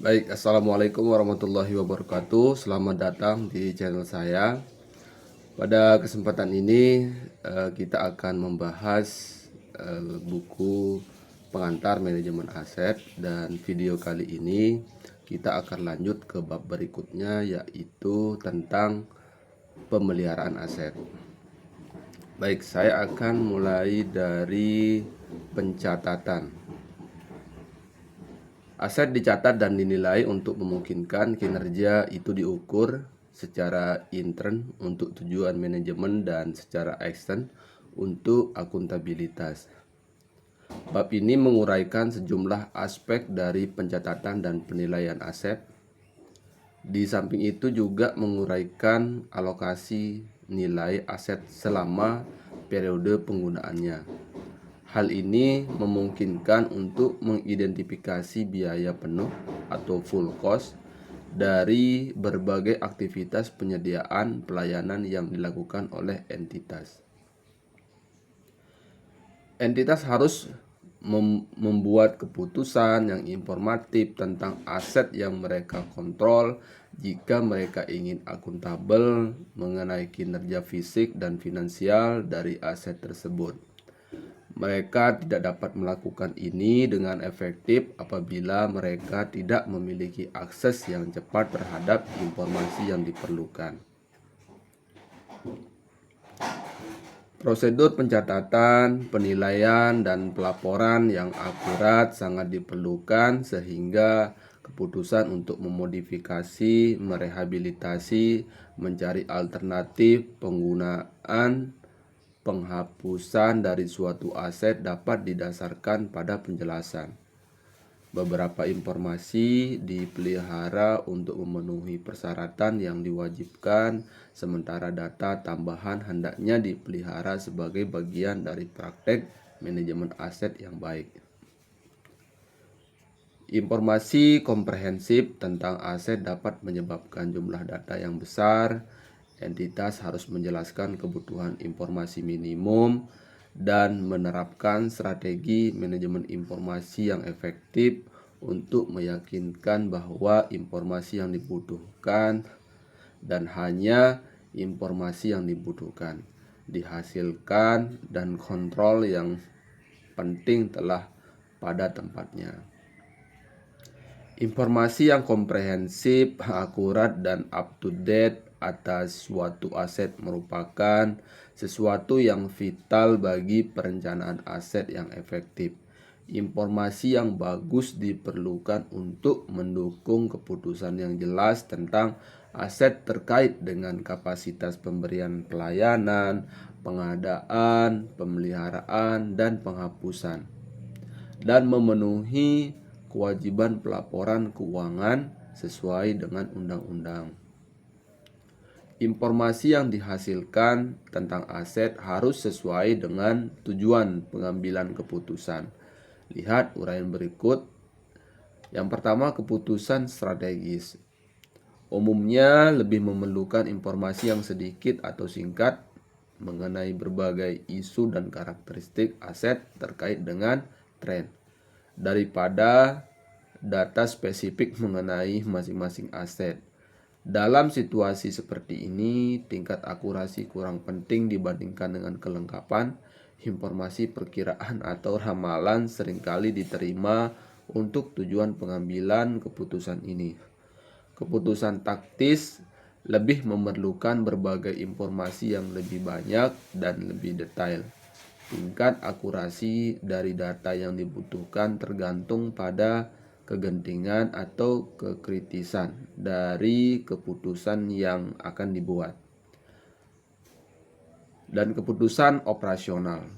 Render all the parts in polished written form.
Baik, assalamualaikum warahmatullahi wabarakatuh. Selamat datang di channel saya. Pada kesempatan ini kita akan membahas buku pengantar manajemen aset, dan video kali ini kita akan lanjut ke bab berikutnya, yaitu tentang pemeliharaan aset. Baik, saya akan mulai dari pencatatan. Aset dicatat dan dinilai untuk memungkinkan kinerja itu diukur secara intern untuk tujuan manajemen dan secara ekstern untuk akuntabilitas. Bab ini menguraikan sejumlah aspek dari pencatatan dan penilaian aset. Di samping itu juga menguraikan alokasi nilai aset selama periode penggunaannya. Hal ini memungkinkan untuk mengidentifikasi biaya penuh atau full cost dari berbagai aktivitas penyediaan pelayanan yang dilakukan oleh entitas. Entitas harus membuat keputusan yang informatif tentang aset yang mereka kontrol jika mereka ingin akuntabel mengenai kinerja fisik dan finansial dari aset tersebut. Mereka tidak dapat melakukan ini dengan efektif apabila mereka tidak memiliki akses yang cepat terhadap informasi yang diperlukan. Prosedur pencatatan, penilaian, dan pelaporan yang akurat sangat diperlukan sehingga keputusan untuk memodifikasi, merehabilitasi, mencari alternatif penggunaan, penghapusan dari suatu aset dapat didasarkan pada penjelasan. Beberapa informasi dipelihara untuk memenuhi persyaratan yang diwajibkan, sementara data tambahan hendaknya dipelihara sebagai bagian dari praktek manajemen aset yang baik. Informasi komprehensif tentang aset dapat menyebabkan jumlah data yang besar. Entitas harus menjelaskan kebutuhan informasi minimum dan menerapkan strategi manajemen informasi yang efektif untuk meyakinkan bahwa informasi yang dibutuhkan dan hanya informasi yang dibutuhkan dihasilkan, dan kontrol yang penting telah pada tempatnya. Informasi yang komprehensif, akurat, dan up-to-date atas suatu aset merupakan sesuatu yang vital bagi perencanaan aset yang efektif. Informasi yang bagus diperlukan untuk mendukung keputusan yang jelas tentang aset terkait dengan kapasitas pemberian pelayanan, pengadaan, pemeliharaan, dan penghapusan, dan memenuhi kewajiban pelaporan keuangan sesuai dengan undang-undang. Informasi yang dihasilkan tentang aset harus sesuai dengan tujuan pengambilan keputusan. Lihat uraian berikut. Yang pertama, keputusan strategis. Umumnya lebih memerlukan informasi yang sedikit atau singkat mengenai berbagai isu dan karakteristik aset terkait dengan tren, daripada data spesifik mengenai masing-masing aset. Dalam situasi seperti ini, tingkat akurasi kurang penting dibandingkan dengan kelengkapan. Informasi perkiraan atau ramalan seringkali diterima untuk tujuan pengambilan keputusan ini. Keputusan taktis lebih memerlukan berbagai informasi yang lebih banyak dan lebih detail. Tingkat akurasi dari data yang dibutuhkan tergantung pada kegentingan atau kekritisan dari keputusan yang akan dibuat. Dan keputusan operasional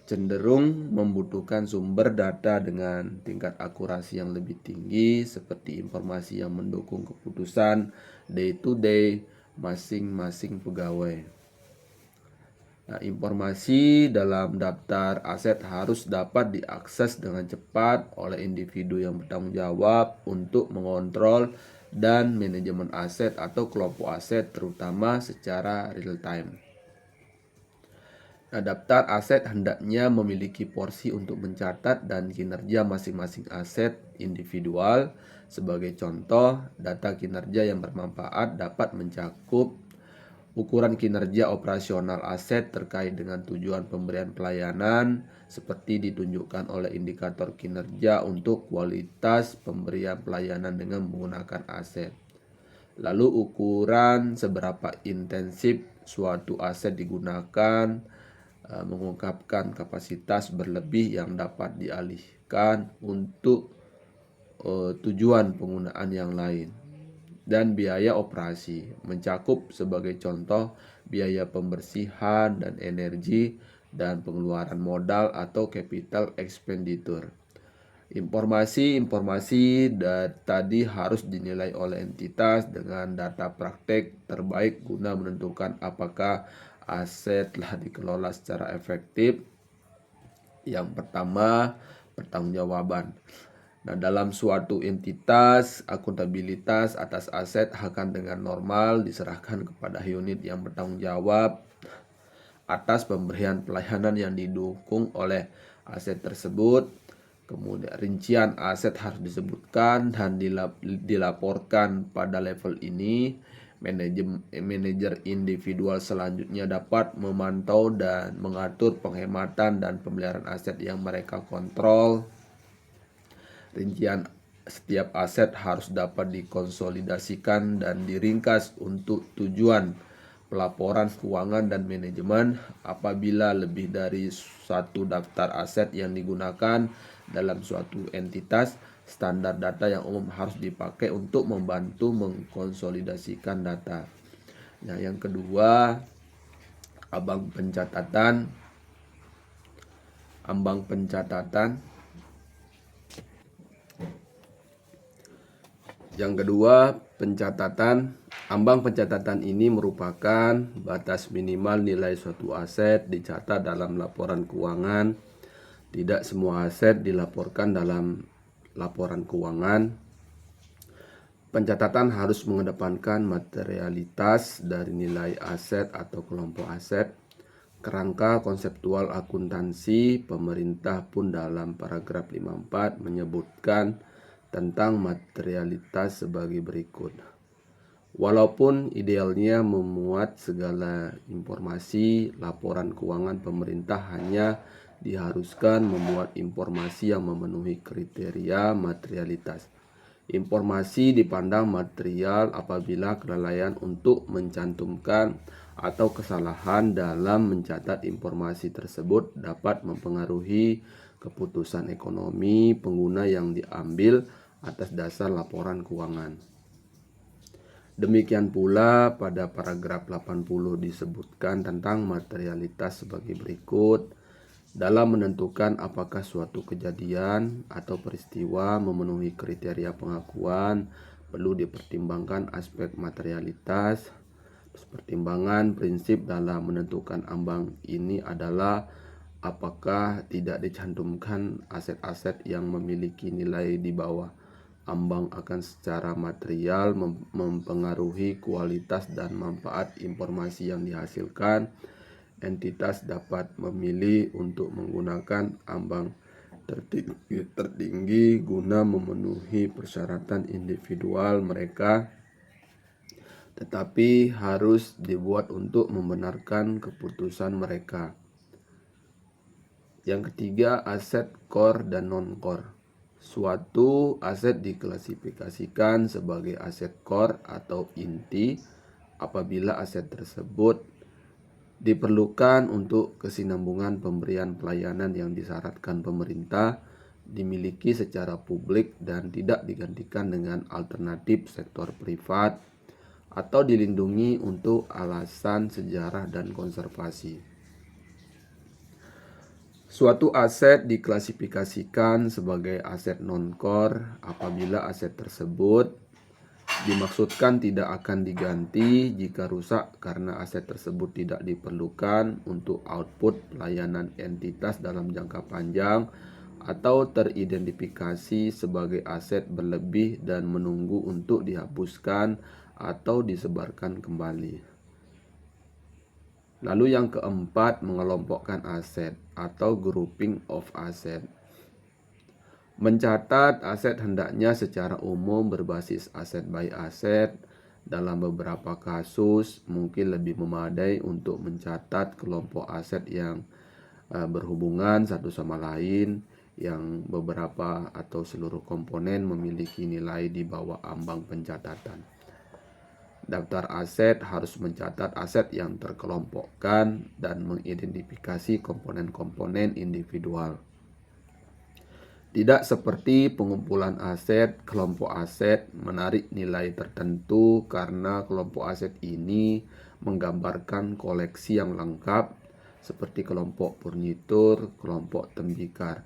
cenderung membutuhkan sumber data dengan tingkat akurasi yang lebih tinggi, seperti informasi yang mendukung keputusan day to day masing-masing pegawai. Informasi dalam daftar aset harus dapat diakses dengan cepat oleh individu yang bertanggung jawab untuk mengontrol dan manajemen aset atau kelompok aset, terutama secara real time. Nah, daftar aset hendaknya memiliki porsi untuk mencatat dan kinerja masing-masing aset individual. Sebagai contoh, data kinerja yang bermanfaat dapat mencakup ukuran kinerja operasional aset terkait dengan tujuan pemberian pelayanan, seperti ditunjukkan oleh indikator kinerja untuk kualitas pemberian pelayanan dengan menggunakan aset. Lalu ukuran seberapa intensif suatu aset digunakan, mengungkapkan kapasitas berlebih yang dapat dialihkan untuk tujuan penggunaan yang lain. Dan biaya operasi mencakup sebagai contoh biaya pembersihan dan energi dan pengeluaran modal atau capital expenditure. Informasi tadi harus dinilai oleh entitas dengan data praktek terbaik guna menentukan apakah aset telah dikelola secara efektif. Yang pertama, pertanggungjawaban. Nah, dalam suatu entitas, akuntabilitas atas aset akan dengan normal diserahkan kepada unit yang bertanggung jawab atas pemberian pelayanan yang didukung oleh aset tersebut. Kemudian rincian aset harus disebutkan dan dilaporkan pada level ini. Manajer individual selanjutnya dapat memantau dan mengatur penghematan dan pemeliharaan aset yang mereka kontrol. Rincian setiap aset harus dapat dikonsolidasikan dan diringkas untuk tujuan pelaporan keuangan dan manajemen. Apabila lebih dari satu daftar aset yang digunakan dalam suatu entitas, standar data yang umum harus dipakai untuk membantu mengkonsolidasikan data. Nah, yang kedua, ambang pencatatan. Yang kedua, ambang pencatatan ini merupakan batas minimal nilai suatu aset dicatat dalam laporan keuangan. Tidak semua aset dilaporkan dalam laporan keuangan. Pencatatan harus mengedepankan materialitas dari nilai aset atau kelompok aset. Kerangka konseptual akuntansi pemerintah pun dalam paragraf 54 menyebutkan tentang materialitas sebagai berikut. Walaupun idealnya memuat segala informasi, laporan keuangan pemerintah hanya diharuskan memuat informasi yang memenuhi kriteria materialitas. Informasi dipandang material apabila kelalaian untuk mencantumkan atau kesalahan dalam mencatat informasi tersebut dapat mempengaruhi keputusan ekonomi pengguna yang diambil atas dasar laporan keuangan. Demikian pula pada paragraf 80 disebutkan tentang materialitas sebagai berikut. Dalam menentukan apakah suatu kejadian atau peristiwa memenuhi kriteria pengakuan, perlu dipertimbangkan aspek materialitas. Pertimbangan prinsip dalam menentukan ambang ini adalah apakah tidak dicantumkan aset-aset yang memiliki nilai di bawah ambang akan secara material mempengaruhi kualitas dan manfaat informasi yang dihasilkan. Entitas dapat memilih untuk menggunakan ambang tertinggi guna memenuhi persyaratan individual mereka, tetapi harus dibuat untuk membenarkan keputusan mereka. Yang ketiga, aset core dan non-core. Suatu aset diklasifikasikan sebagai aset core atau inti apabila aset tersebut diperlukan untuk kesinambungan pemberian pelayanan yang disyaratkan pemerintah, dimiliki secara publik dan tidak digantikan dengan alternatif sektor privat, atau dilindungi untuk alasan sejarah dan konservasi. Suatu aset diklasifikasikan sebagai aset non-core apabila aset tersebut dimaksudkan tidak akan diganti jika rusak karena aset tersebut tidak diperlukan untuk output pelayanan entitas dalam jangka panjang, atau teridentifikasi sebagai aset berlebih dan menunggu untuk dihapuskan atau disebarkan kembali. Lalu yang keempat, mengelompokkan aset atau grouping of asset. Mencatat aset hendaknya secara umum berbasis aset by aset. Dalam beberapa kasus mungkin lebih memadai untuk mencatat kelompok aset yang berhubungan satu sama lain, yang beberapa atau seluruh komponen memiliki nilai di bawah ambang pencatatan. Daftar aset harus mencatat aset yang terkelompokkan dan mengidentifikasi komponen-komponen individual. Tidak seperti pengumpulan aset, kelompok aset menarik nilai tertentu karena kelompok aset ini menggambarkan koleksi yang lengkap seperti kelompok furnitur, kelompok tembikar.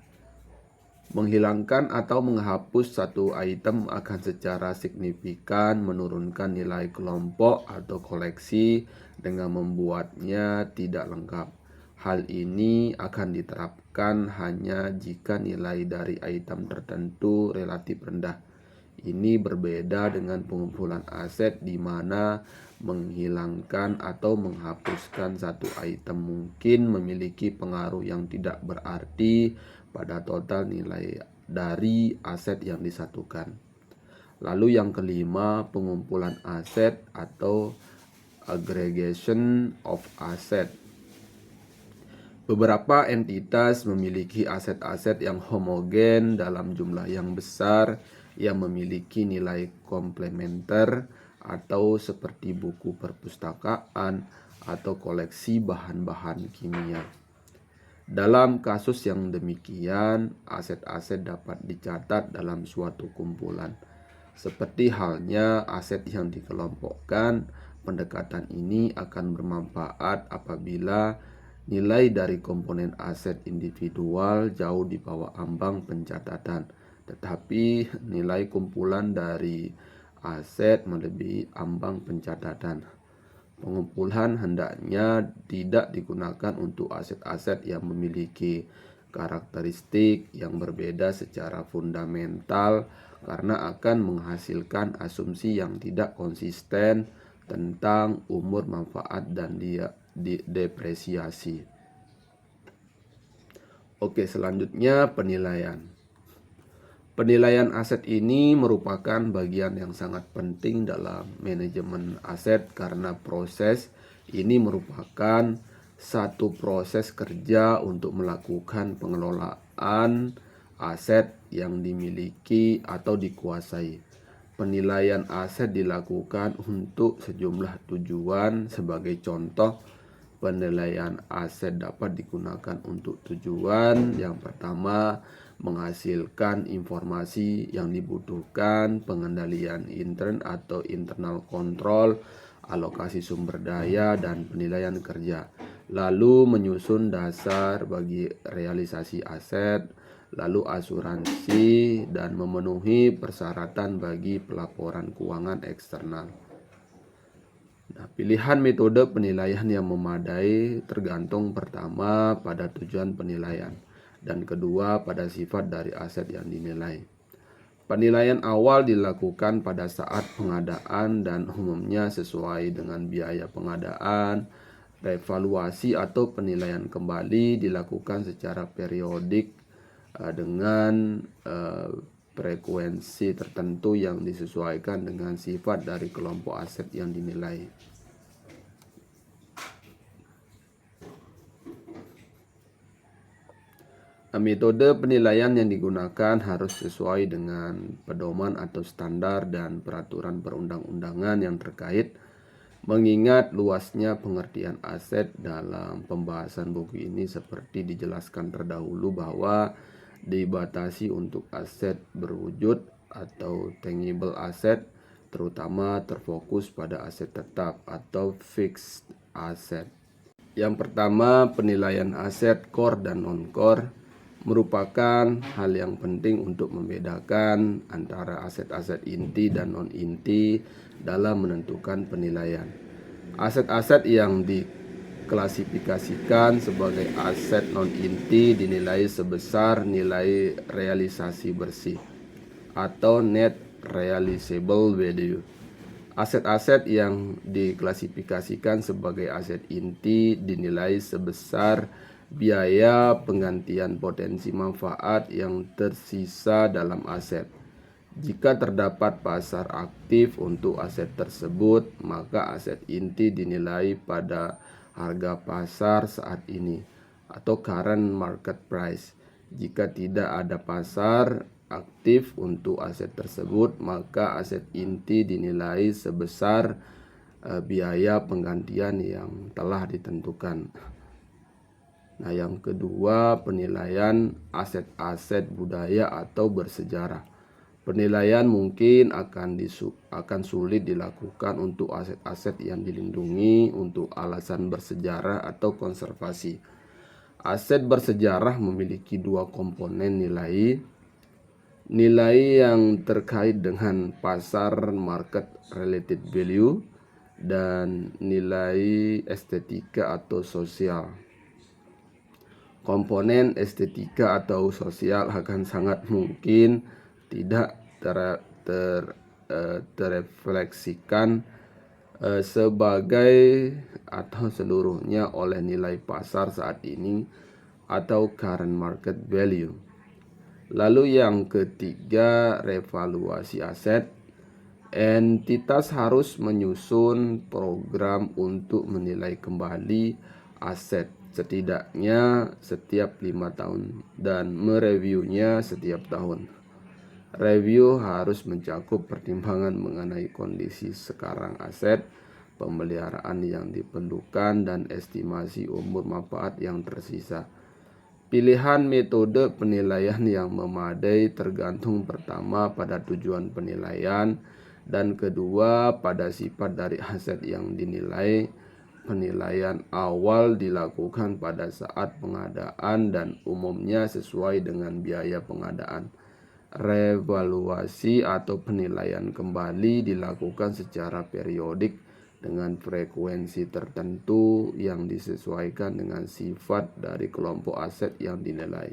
Menghilangkan atau menghapus satu item akan secara signifikan menurunkan nilai kelompok atau koleksi dengan membuatnya tidak lengkap. Hal ini akan diterapkan hanya jika nilai dari item tertentu relatif rendah. Ini berbeda dengan pengumpulan aset di mana menghilangkan atau menghapuskan satu item mungkin memiliki pengaruh yang tidak berarti pada total nilai dari aset yang disatukan. Lalu yang kelima, pengumpulan aset atau aggregation of asset. Beberapa entitas memiliki aset-aset yang homogen dalam jumlah yang besar yang memiliki nilai komplementer atau seperti buku perpustakaan atau koleksi bahan-bahan kimia. Dalam kasus yang demikian, aset-aset dapat dicatat dalam suatu kumpulan. Seperti halnya aset yang dikelompokkan, pendekatan ini akan bermanfaat apabila nilai dari komponen aset individual jauh di bawah ambang pencatatan, tetapi nilai kumpulan dari aset melebihi ambang pencatatan. Pengumpulan hendaknya tidak digunakan untuk aset-aset yang memiliki karakteristik yang berbeda secara fundamental karena akan menghasilkan asumsi yang tidak konsisten tentang umur manfaat dan depresiasi. Oke, selanjutnya penilaian. Penilaian aset ini merupakan bagian yang sangat penting dalam manajemen aset karena proses ini merupakan satu proses kerja untuk melakukan pengelolaan aset yang dimiliki atau dikuasai. Penilaian aset dilakukan untuk sejumlah tujuan. Sebagai contoh, penilaian aset dapat digunakan untuk tujuan yang pertama, menghasilkan informasi yang dibutuhkan, pengendalian intern atau internal control, alokasi sumber daya, dan penilaian kerja. Lalu menyusun dasar bagi realisasi aset, lalu asuransi, dan memenuhi persyaratan bagi pelaporan keuangan eksternal. Nah, pilihan metode penilaian yang memadai tergantung pertama pada tujuan penilaian dan kedua pada sifat dari aset yang dinilai. Penilaian awal dilakukan pada saat pengadaan dan umumnya sesuai dengan biaya pengadaan. Revaluasi atau penilaian kembali dilakukan secara periodik dengan frekuensi tertentu yang disesuaikan dengan sifat dari kelompok aset yang dinilai. Metode penilaian yang digunakan harus sesuai dengan pedoman atau standar dan peraturan perundang-undangan yang terkait. Mengingat luasnya pengertian aset dalam pembahasan buku ini seperti dijelaskan terdahulu bahwa dibatasi untuk aset berwujud atau tangible asset, terutama terfokus pada aset tetap atau fixed asset. Yang pertama, penilaian aset core dan non-core merupakan hal yang penting untuk membedakan antara aset-aset inti dan non-inti dalam menentukan penilaian. Aset-aset yang diklasifikasikan sebagai aset non-inti dinilai sebesar nilai realisasi bersih atau net realizable value Aset-aset yang diklasifikasikan sebagai aset inti dinilai sebesar biaya penggantian potensi manfaat yang tersisa dalam aset. Jika terdapat pasar aktif untuk aset tersebut, maka aset inti dinilai pada harga pasar saat ini atau current market price. Jika tidak ada pasar aktif untuk aset tersebut, maka aset inti dinilai sebesar biaya penggantian yang telah ditentukan. Nah, yang kedua, penilaian aset-aset budaya atau bersejarah. Penilaian mungkin akan sulit dilakukan untuk aset-aset yang dilindungi untuk alasan bersejarah atau konservasi. Aset bersejarah memiliki dua komponen nilai. Nilai yang terkait dengan pasar market related value dan nilai estetika atau sosial. Komponen estetika atau sosial akan sangat mungkin tidak terrefleksikan sebagai atau seluruhnya oleh nilai pasar saat ini atau current market value. Lalu yang ketiga, revaluasi aset. Entitas harus menyusun program untuk menilai kembali aset setidaknya setiap 5 tahun dan mereviewnya setiap tahun. Review harus mencakup pertimbangan mengenai kondisi sekarang aset, pemeliharaan yang diperlukan, dan estimasi umur manfaat yang tersisa. Pilihan metode penilaian yang memadai tergantung pertama pada tujuan penilaian dan kedua pada sifat dari aset yang dinilai. Penilaian awal dilakukan pada saat pengadaan dan umumnya sesuai dengan biaya pengadaan. Revaluasi atau penilaian kembali dilakukan secara periodik dengan frekuensi tertentu yang disesuaikan dengan sifat dari kelompok aset yang dinilai.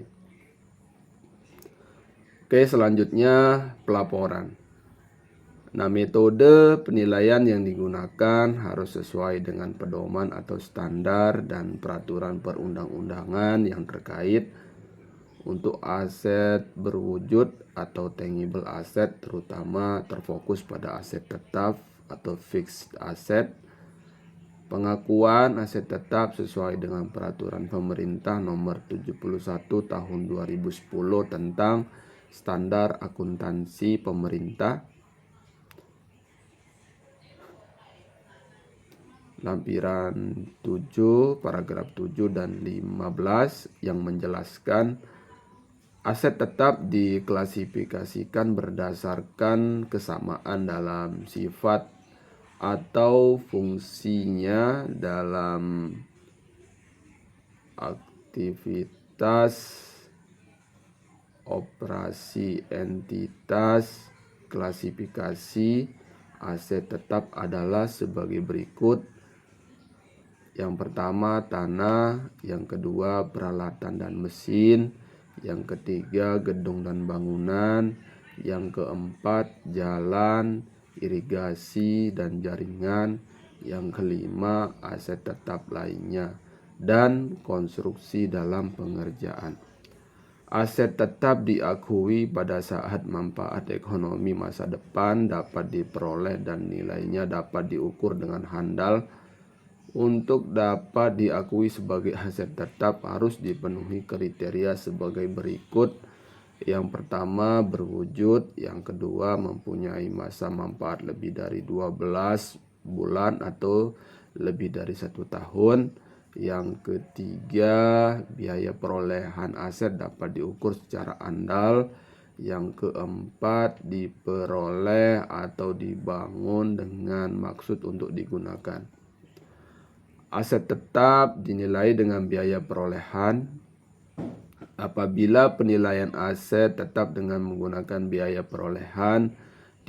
Oke, selanjutnya pelaporan. Nah, metode penilaian yang digunakan harus sesuai dengan pedoman atau standar dan peraturan perundang-undangan yang terkait. Untuk aset berwujud atau tangible asset terutama terfokus pada aset tetap atau fixed asset. Pengakuan aset tetap sesuai dengan peraturan pemerintah nomor 71 tahun 2010 tentang standar akuntansi pemerintah. Lampiran 7, paragraf 7 dan 15 yang menjelaskan aset tetap diklasifikasikan berdasarkan kesamaan dalam sifat atau fungsinya dalam aktivitas operasi entitas. Klasifikasi aset tetap adalah sebagai berikut. Yang pertama tanah, yang kedua peralatan dan mesin, yang ketiga gedung dan bangunan, yang keempat jalan, irigasi dan jaringan, yang kelima aset tetap lainnya, dan konstruksi dalam pengerjaan. Aset tetap diakui pada saat manfaat ekonomi masa depan dapat diperoleh dan nilainya dapat diukur dengan handal. Untuk dapat diakui sebagai aset tetap harus dipenuhi kriteria sebagai berikut. Yang pertama berwujud, yang kedua mempunyai masa manfaat lebih dari 12 bulan atau lebih dari 1 tahun. Yang ketiga biaya perolehan aset dapat diukur secara andal. Yang keempat diperoleh atau dibangun dengan maksud untuk digunakan. Aset tetap dinilai dengan biaya perolehan. Apabila penilaian aset tetap dengan menggunakan biaya perolehan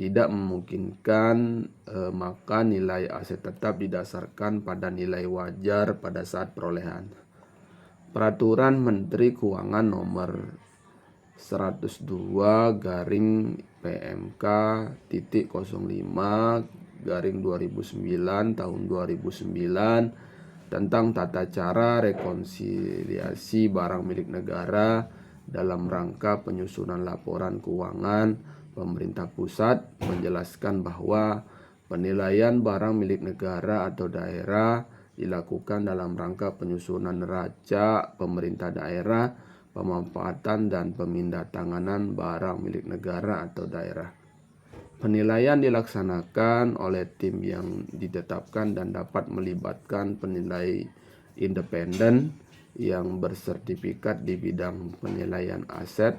tidak memungkinkan, maka nilai aset tetap didasarkan pada nilai wajar pada saat perolehan. Peraturan Menteri Keuangan nomor 102/PMK-05 14/2009 tahun 2009 tentang tata cara rekonsiliasi barang milik negara dalam rangka penyusunan laporan keuangan pemerintah pusat menjelaskan bahwa penilaian barang milik negara atau daerah dilakukan dalam rangka penyusunan neraca pemerintah daerah, pemanfaatan dan pemindahantanganan barang milik negara atau daerah. Penilaian dilaksanakan oleh tim yang ditetapkan dan dapat melibatkan penilai independen yang bersertifikat di bidang penilaian aset.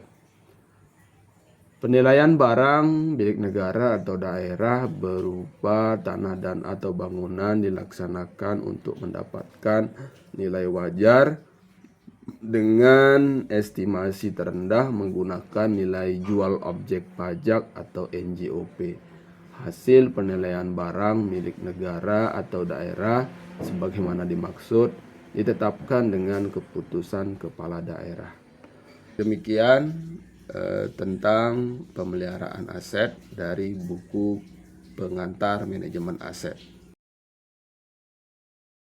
Penilaian barang milik negara atau daerah berupa tanah dan atau bangunan dilaksanakan untuk mendapatkan nilai wajar dengan estimasi terendah menggunakan nilai jual objek pajak atau NJOP. Hasil penilaian barang milik negara atau daerah sebagaimana dimaksud ditetapkan dengan keputusan kepala daerah. Demikian tentang pemeliharaan aset dari buku pengantar manajemen aset.